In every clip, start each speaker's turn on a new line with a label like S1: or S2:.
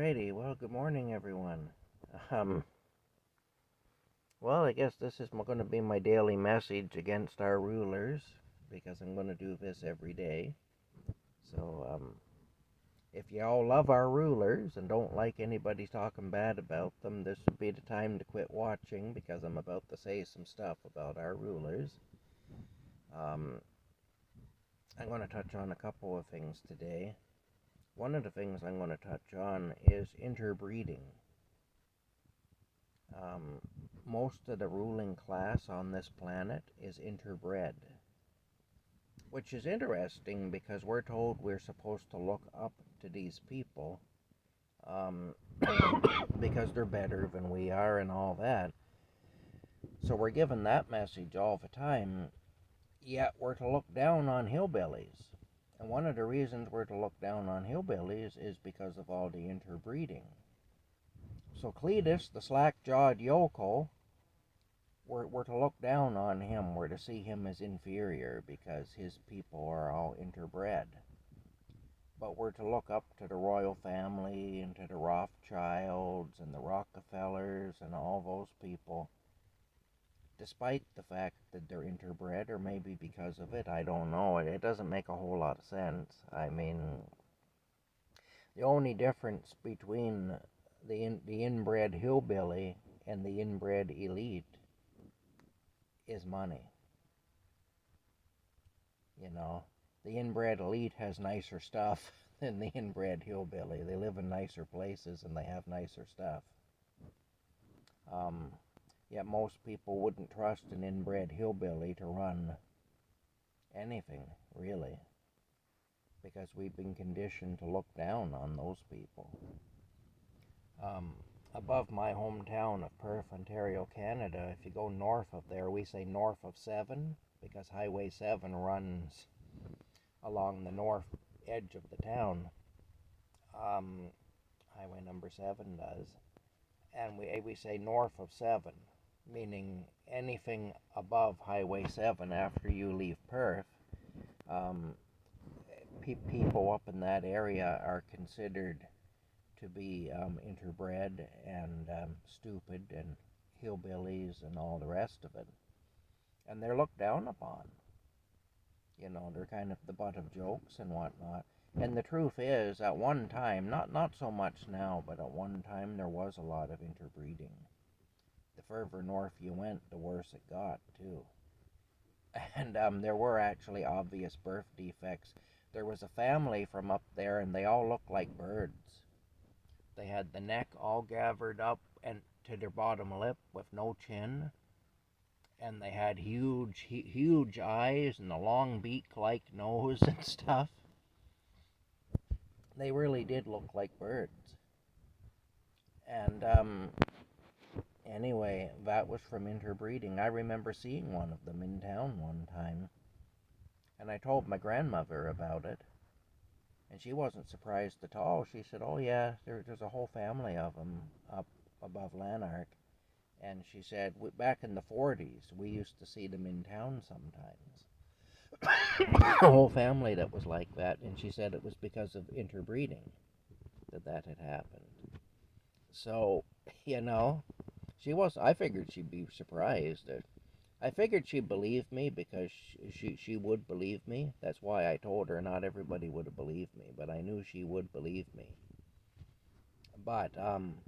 S1: Alrighty, well, good morning, everyone. Um, well, I guess this is going to be my daily message against our rulers because I'm going to do this every day. So, if you all love our rulers and don't like anybody talking bad about them, this would be the time to quit watching because I'm about to say some stuff about our rulers. Um, I'm going to touch on a couple of things today. One of the things I'm going to touch on is interbreeding. Um, most of the ruling class on this planet is interbred, which is interesting because we're told we're supposed to look up to these people um, because they're better than we are and all that. So we're given that message all the time, yet we're to look down on hillbillies. And one of the reasons we're to look down on hillbillies is because of all the interbreeding. So Cletus, the slack-jawed yokel, we're to look down on him. We're to see him as inferior because his people are all interbred. But we're to look up to the royal family and to the Rothschilds and the Rockefellers and all those people, despite the fact that they're interbred, or maybe because of it. I don't know. It doesn't make a whole lot of sense. I mean, the only difference between the inbred hillbilly and the inbred elite is money. You know, the inbred elite has nicer stuff than the inbred hillbilly. They live in nicer places and they have nicer stuff. Um, Yet most people wouldn't trust an inbred hillbilly to run anything, really, because we've been conditioned to look down on those people. Um, Above my hometown of Perth, Ontario, Canada, if you go north of there, we say north of 7 because Highway 7 runs along the north edge of the town. Highway number 7 does. And we say north of 7, meaning anything above Highway 7 after you leave Perth. People up in that area are considered to be interbred and stupid and hillbillies and all the rest of it. And they're looked down upon. You know, they're kind of the butt of jokes and whatnot. And the truth is, at one time, not so much now, but at one time there was a lot of interbreeding. The further north you went, the worse it got, too. And there were actually obvious birth defects. There was a family from up there, and they all looked like birds. They had the neck all gathered up and to their bottom lip with no chin. And they had huge eyes and a long beak-like nose and stuff. They really did look like birds. And anyway, that was from interbreeding. I remember seeing one of them in town one time, and I told my grandmother about it, and she wasn't surprised at all. She said, "Oh yeah, there's a whole family of them up above Lanark." And she said, back in the 40s, we used to see them in town sometimes. A whole family that was like that, and she said it was because of interbreeding that had happened. So, you know, I figured she'd be surprised. I figured she'd believe me because she would believe me. That's why I told her not everybody would have believed me, but I knew she would believe me. But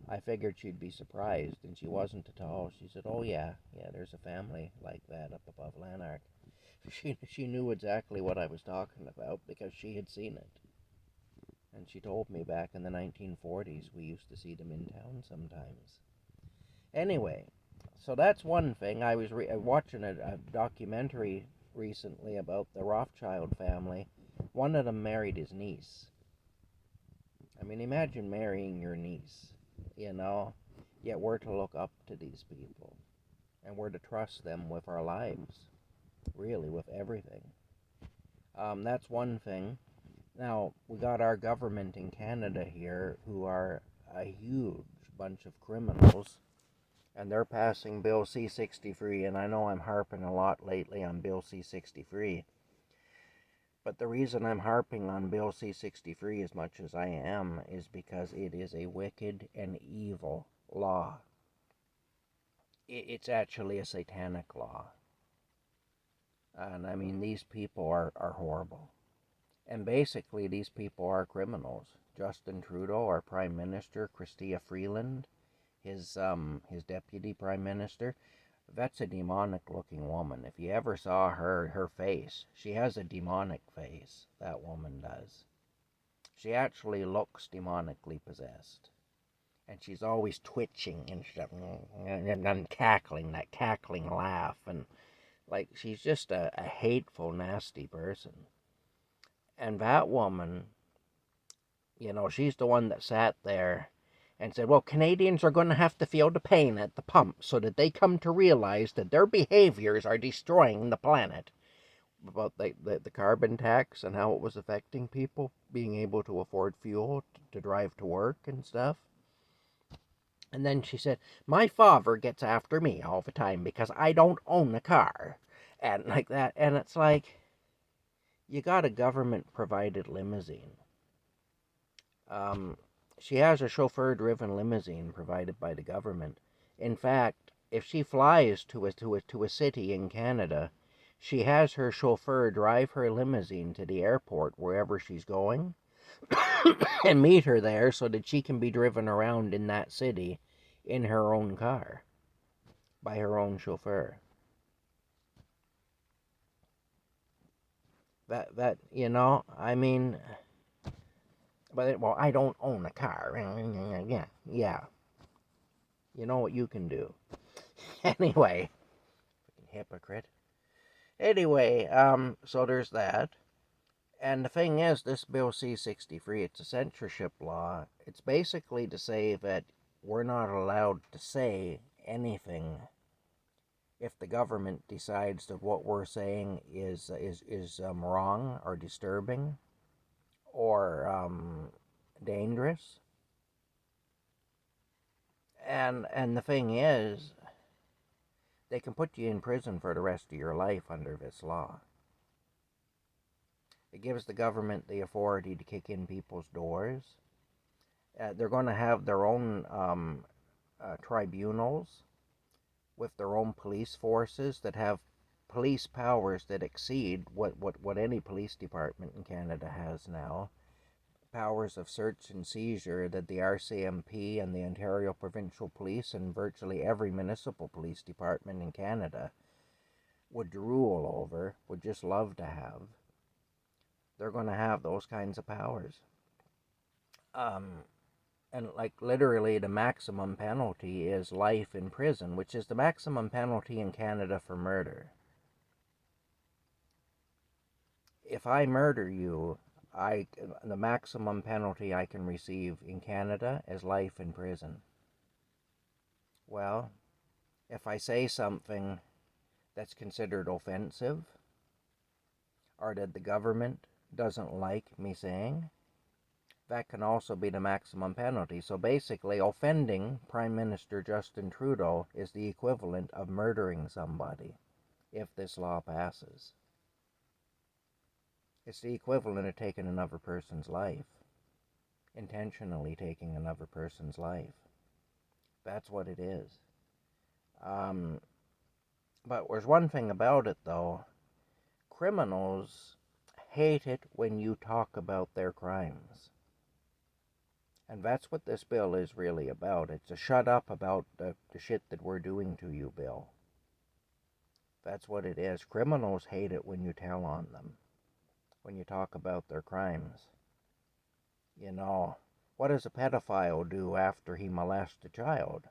S1: I figured she'd be surprised, and she wasn't at all. She said, "Oh yeah, there's a family like that up above Lanark." She knew exactly what I was talking about because she had seen it. And she told me back in the 1940s we used to see them in town sometimes. Anyway, so that's one thing. I was watching a documentary recently about the Rothschild family. One of them married his niece. I mean, imagine marrying your niece, you know, yet we're to look up to these people, and we're to trust them with our lives, really, with everything. That's one thing. Now, we got our government in Canada here who are a huge bunch of criminals, and they're passing Bill C-63, and I know I'm harping a lot lately on Bill C-63, But the reason I'm harping on Bill C-63 as much as I am is because it is a wicked and evil law. It's actually a satanic law. And I mean, these people are horrible. And basically, these people are criminals. Justin Trudeau, our Prime Minister, Chrystia Freeland, his deputy Prime Minister, that's a demonic-looking woman. If you ever saw her face, she has a demonic face, that woman does. She actually looks demonically possessed. And she's always twitching and stuff, and cackling, that cackling laugh, and like she's just a hateful, nasty person. And that woman, she's the one that sat there and said, well, Canadians are going to have to feel the pain at the pump so that they come to realize that their behaviors are destroying the planet. About the carbon tax and how it was affecting people being able to afford fuel to drive to work and stuff. And then she said, my father gets after me all the time because I don't own a car. And like that. And it's like, you got a government-provided limousine. She has a chauffeur-driven limousine provided by the government. In fact, if she flies to a city in Canada, she has her chauffeur drive her limousine to the airport wherever she's going and meet her there so that she can be driven around in that city in her own car by her own chauffeur. That I mean, well, I don't own a car. Yeah. You know what you can do. Anyway, hypocrite. Anyway, so there's that. And the thing is, this Bill C-63, it's a censorship law. It's basically to say that we're not allowed to say anything if the government decides that what we're saying is wrong or disturbing or dangerous. And the thing is, they can put you in prison for the rest of your life under this law. It gives the government the authority to kick in people's doors. They're going to have their own tribunals with their own police forces that have police powers that exceed what any police department in Canada has now. Powers of search and seizure that the RCMP and the Ontario Provincial Police and virtually every municipal police department in Canada would drool over, would just love to have. They're going to have those kinds of powers. And like literally the maximum penalty is life in prison, which is the maximum penalty in Canada for murder. If I murder you, the maximum penalty I can receive in Canada is life in prison. Well, if I say something that's considered offensive, or that the government doesn't like me saying, that can also be the maximum penalty. So basically, offending Prime Minister Justin Trudeau is the equivalent of murdering somebody if this law passes. It's the equivalent of taking another person's life, intentionally taking another person's life. That's what it is. But there's one thing about it, though. Criminals hate it when you talk about their crimes. And that's what this bill is really about. It's a shut up about the shit that we're doing to you bill. That's what it is. Criminals hate it when you tell on them, when you talk about their crimes. What does a pedophile do after he molests a child?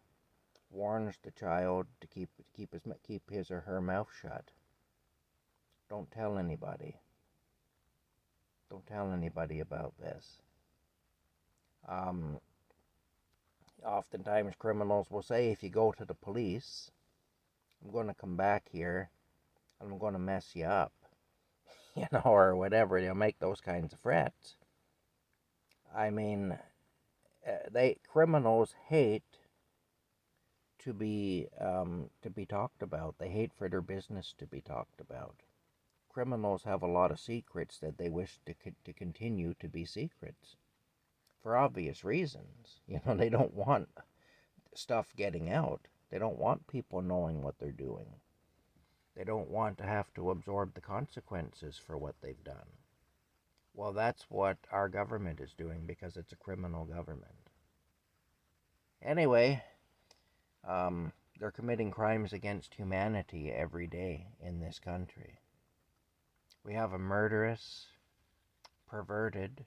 S1: Warns the child to keep his or her mouth shut. Don't tell anybody. Don't tell anybody about this. Oftentimes criminals will say, if you go to the police, I'm going to come back here and I'm going to mess you up, or whatever. They'll make those kinds of threats. I mean, criminals hate to be talked about. They hate for their business to be talked about. criminals have a lot of secrets that they wish to continue to be secrets for obvious reasons. They don't want stuff getting out. They don't want people knowing what they're doing. They don't want to have to absorb the consequences for what they've done. Well, that's what our government is doing because it's a criminal government. Anyway, they're committing crimes against humanity every day in this country. We have a murderous, perverted,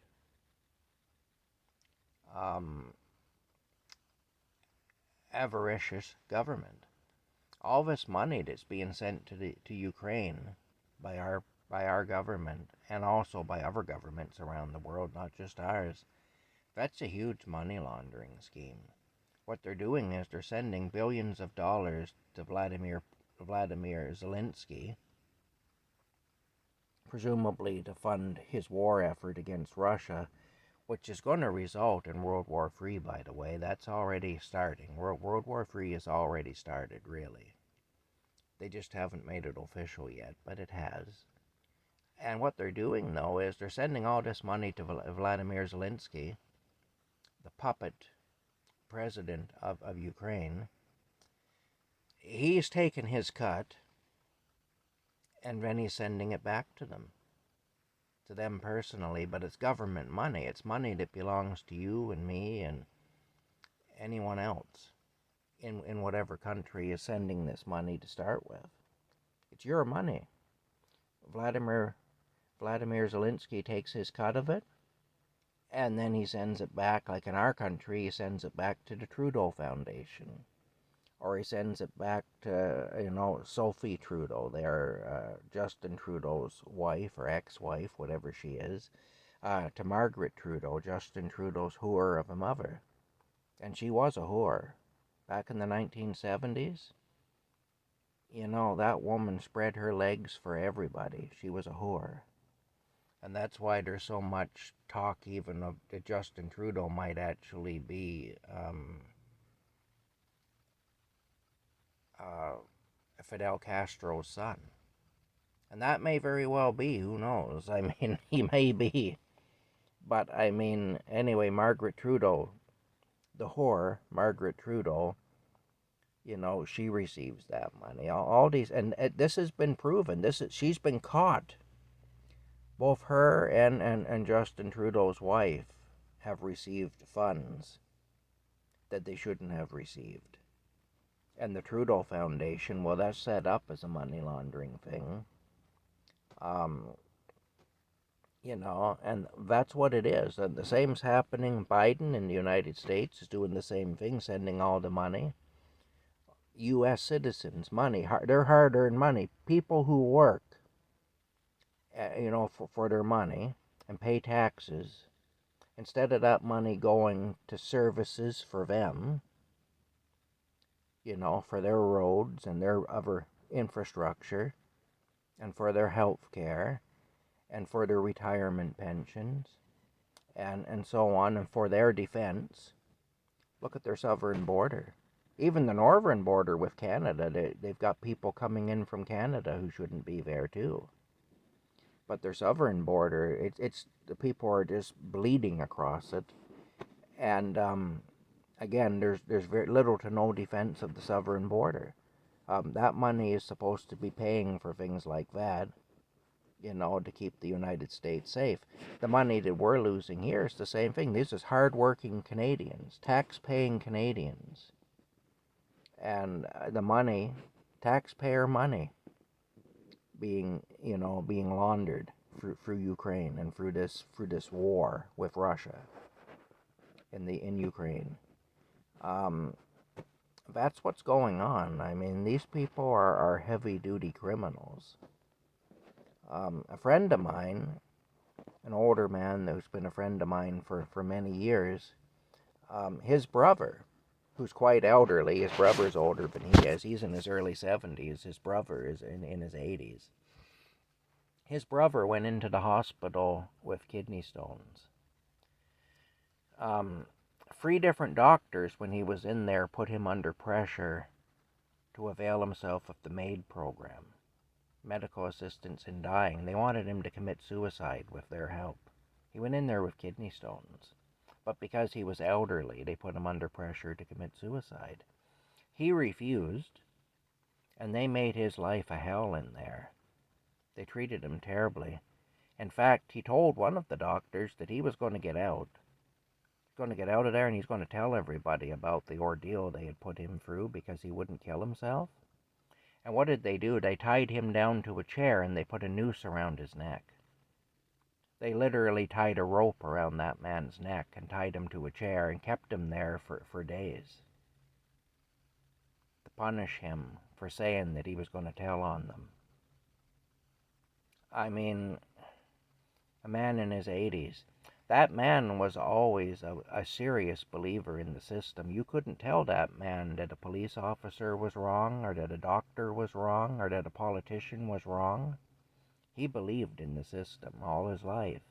S1: avaricious government. All this money that's being sent to Ukraine by our government and also by other governments around the world, not just ours, that's a huge money laundering scheme. What they're doing is they're sending billions of dollars to Vladimir Zelensky, presumably to fund his war effort against Russia, which is going to result in World War III, by the way. That's already starting. World War III has already started, really. They just haven't made it official yet, but it has. And what they're doing, though, is they're sending all this money to Vladimir Zelensky, the puppet president of Ukraine. He's taken his cut, and then he's sending it back to them personally, but it's government money. It's money that belongs to you and me and anyone else in whatever country is sending this money to start with. It's your money. Vladimir Zelensky takes his cut of it, and then he sends it back, like in our country, he sends it back to the Trudeau Foundation. Or he sends it back to, Sophie Trudeau, Justin Trudeau's wife or ex-wife, whatever she is, to Margaret Trudeau, Justin Trudeau's whore of a mother. And she was a whore. Back in the 1970s, that woman spread her legs for everybody. She was a whore. And that's why there's so much talk even of that Justin Trudeau might actually be Fidel Castro's son. And that may very well be, who knows? I mean, he may be. But, anyway, Margaret Trudeau, the whore, Margaret Trudeau, she receives that money. All these, and this has been proven. She's been caught. Both her and Justin Trudeau's wife have received funds that they shouldn't have received. And the Trudeau Foundation, well, that's set up as a money laundering thing. And that's what it is. And the same's happening. Biden in the United States is doing the same thing, sending all the money. U.S. citizens, money, their hard-earned money, people who work, for their money and pay taxes, instead of that money going to services for them, for their roads and their other infrastructure, and for their health care, and for their retirement pensions, and so on, and for their defense. Look at their southern border. Even the northern border with Canada, they've got people coming in from Canada who shouldn't be there too. But their southern border, it's the people are just bleeding across it. And again, there's very little to no defense of the southern border. That money is supposed to be paying for things like that, to keep the United States safe. The money that we're losing here is the same thing. These is hard-working Canadians, tax-paying Canadians. And the money, taxpayer money, being laundered through Ukraine and through this war with Russia in Ukraine. That's what's going on. These people are heavy-duty criminals. A friend of mine, an older man who's been a friend of mine for many years, his brother, who's quite elderly, his brother's older than he is, he's in his early 70s, his brother is in his 80s. His brother went into the hospital with kidney stones. 3 different doctors, when he was in there, put him under pressure to avail himself of the MAID program. medical assistance in dying. They wanted him to commit suicide with their help. He went in there with kidney stones. But because he was elderly, they put him under pressure to commit suicide. He refused, and they made his life a hell in there. They treated him terribly. In fact, he told one of the doctors that he was going to get out. He's going to get out of there and he's going to tell everybody about the ordeal they had put him through because he wouldn't kill himself. And what did they do? They tied him down to a chair and they put a noose around his neck. They literally tied a rope around that man's neck and tied him to a chair and kept him there for days to punish him for saying that he was going to tell on them. I mean, a man in his 80s. That man was always a serious believer in the system. You couldn't tell that man that a police officer was wrong, or that a doctor was wrong, or that a politician was wrong. He believed in the system all his life.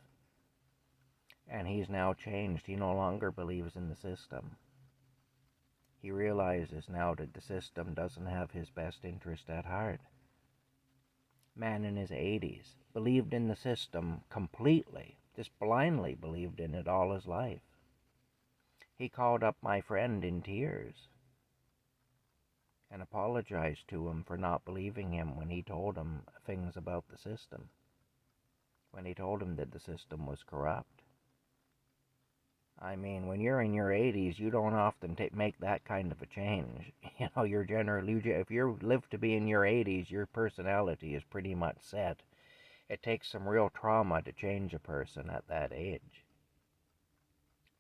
S1: And he's now changed. He no longer believes in the system. He realizes now that the system doesn't have his best interest at heart. Man in his 80s believed in the system completely, just blindly believed in it all his life. He called up my friend in tears and apologized to him for not believing him when he told him things about the system, when he told him that the system was corrupt. I mean, when you're in your 80s, you don't often make that kind of a change. You know, you're generally, if you live to be in your 80s, your personality is pretty much set. It takes some real trauma to change a person at that age.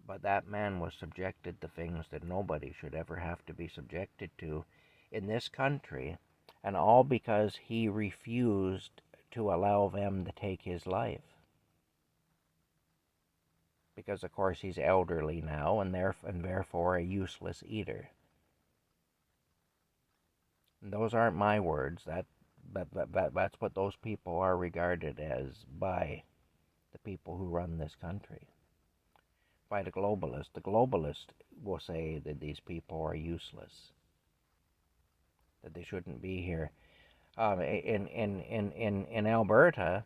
S1: But that man was subjected to things that nobody should ever have to be subjected to in this country, and all because he refused to allow them to take his life. Because, of course, he's elderly now and therefore a useless eater. And those aren't my words. That's what those people are regarded as by the people who run this country. By the globalist. The globalist will say that these people are useless, that they shouldn't be here. In Alberta,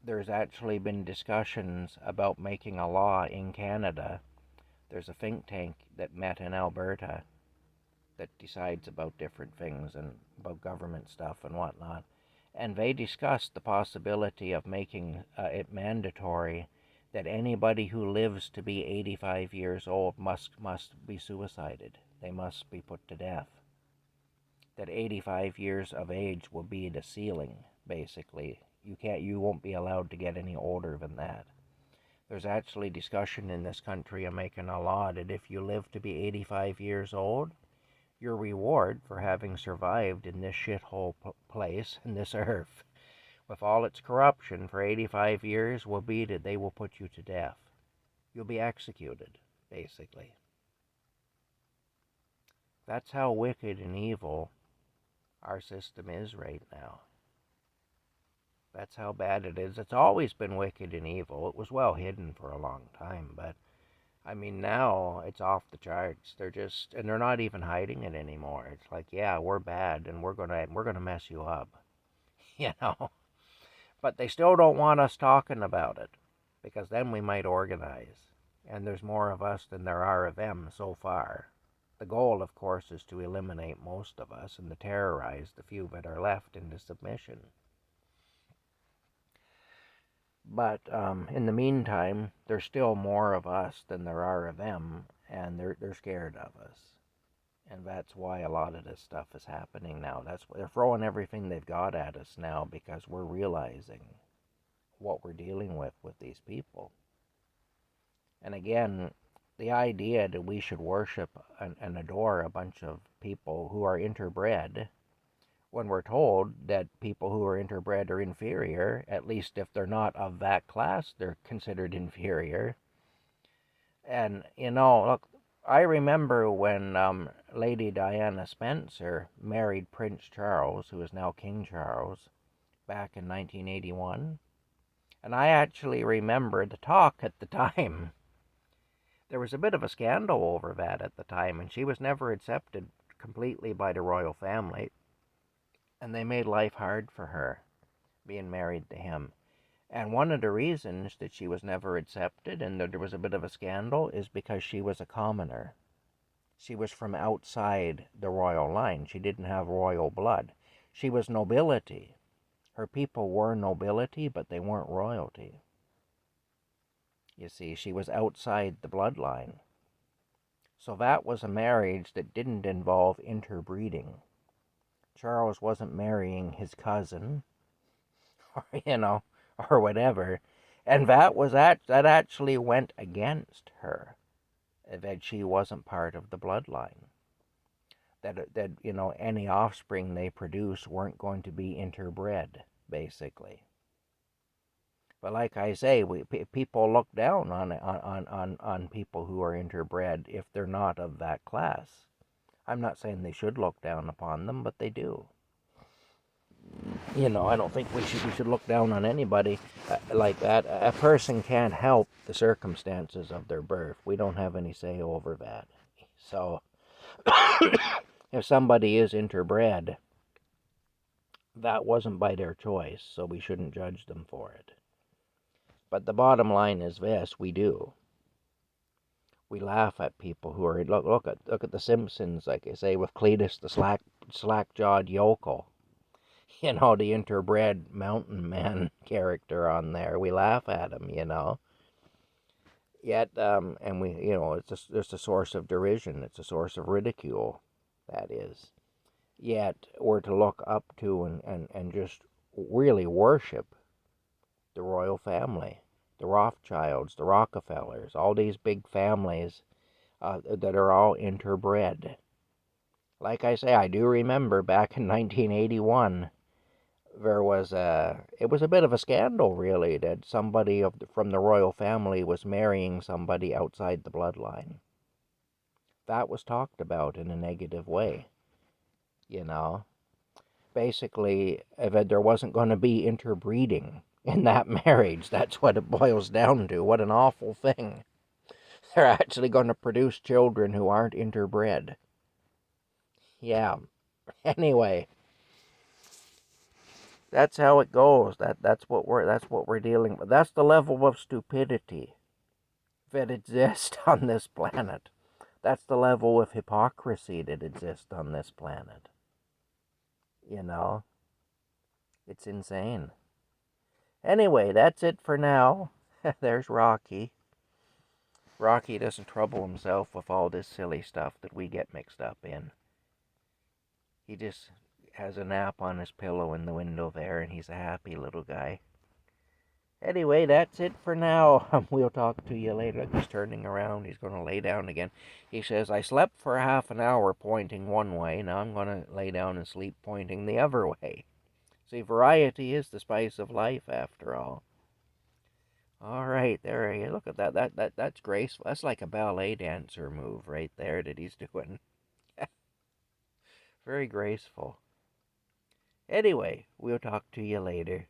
S1: there's actually been discussions about making a law in Canada. There's a think tank that met in Alberta that decides about different things and about government stuff and whatnot. And they discussed the possibility of making it mandatory that anybody who lives to be 85 years old must be suicided. They must be put to death. That 85 years of age will be the ceiling, basically. You won't be allowed to get any older than that. There's actually discussion in this country of making a law that if you live to be 85 years old, your reward for having survived in this shithole place, in this earth, with all its corruption for 85 years, will be that they will put you to death. You'll be executed, basically. That's how wicked and evil our system is right now. That's how bad it is. It's always been wicked and evil. It was well hidden for a long time, but I mean, now it's off the charts. And they're not even hiding it anymore. It's like, yeah, we're bad and we're gonna mess you up. You know? But they still don't want us talking about it, because then we might organize. And there's more of us than there are of them so far. The goal, of course, is to eliminate most of us and to terrorize the few that are left into submission. But in the meantime, there's still more of us than there are of them, and they're scared of us. And that's why a lot of this stuff is happening now. That's why they're throwing everything they've got at us now, because we're realizing what we're dealing with these people. And again, the idea that we should worship and adore a bunch of people who are interbred, when we're told that people who are interbred are inferior, at least if they're not of that class, they're considered inferior. And, you know, look, I remember when Lady Diana Spencer married Prince Charles, who is now King Charles, back in 1981. And I actually remember the talk at the time. There was a bit of a scandal over that at the time, and she was never accepted completely by the royal family. And they made life hard for her, being married to him. And one of the reasons that she was never accepted and that there was a bit of a scandal is because she was a commoner. She was from outside the royal line. She didn't have royal blood. She was nobility. Her people were nobility, but they weren't royalty. You see, she was outside the bloodline. So that was a marriage that didn't involve interbreeding. Charles wasn't marrying his cousin, or, or whatever. And that actually went against her, that she wasn't part of the bloodline. That any offspring they produce weren't going to be interbred, basically. But like I say, people look down on people who are interbred if they're not of that class. I'm not saying they should look down upon them, but they do. I don't think we should look down on anybody like that. A person can't help the circumstances of their birth. We don't have any say over that. So if somebody is interbred, that wasn't by their choice, so we shouldn't judge them for it. But the bottom line is this: we do. We laugh at people who are look at the Simpsons, like I say, with Cletus the slack-jawed yokel. The interbred mountain man character on there. We laugh at him, Yet, and we, it's just a source of derision. It's a source of ridicule, that is. Yet, we're to look up to and just really worship the royal family, the Rothschilds, the Rockefellers, all these big families that are all interbred. Like I say, I do remember back in 1981, it was a bit of a scandal, really, that somebody from the royal family was marrying somebody outside the bloodline. That was talked about in a negative way, Basically, if there wasn't going to be interbreeding in that marriage, that's what it boils down to. What an awful thing. They're actually going to produce children who aren't interbred. Yeah. Anyway, that's how it goes. That's what we're dealing with. That's the level of stupidity that exists on this planet. That's the level of hypocrisy that exists on this planet. It's insane. Anyway, that's it for now. There's Rocky. Rocky doesn't trouble himself with all this silly stuff that we get mixed up in. He just has a nap on his pillow in the window there, and he's a happy little guy. Anyway, that's it for now. We'll talk to you later. He's turning around. He's going to lay down again. He says, I slept for half an hour pointing one way. Now I'm going to lay down and sleep pointing the other way. See, variety is the spice of life, after all. All right, there he is. Look at that. That's graceful. That's like a ballet dancer move right there that he's doing. Very graceful. Anyway, we'll talk to you later.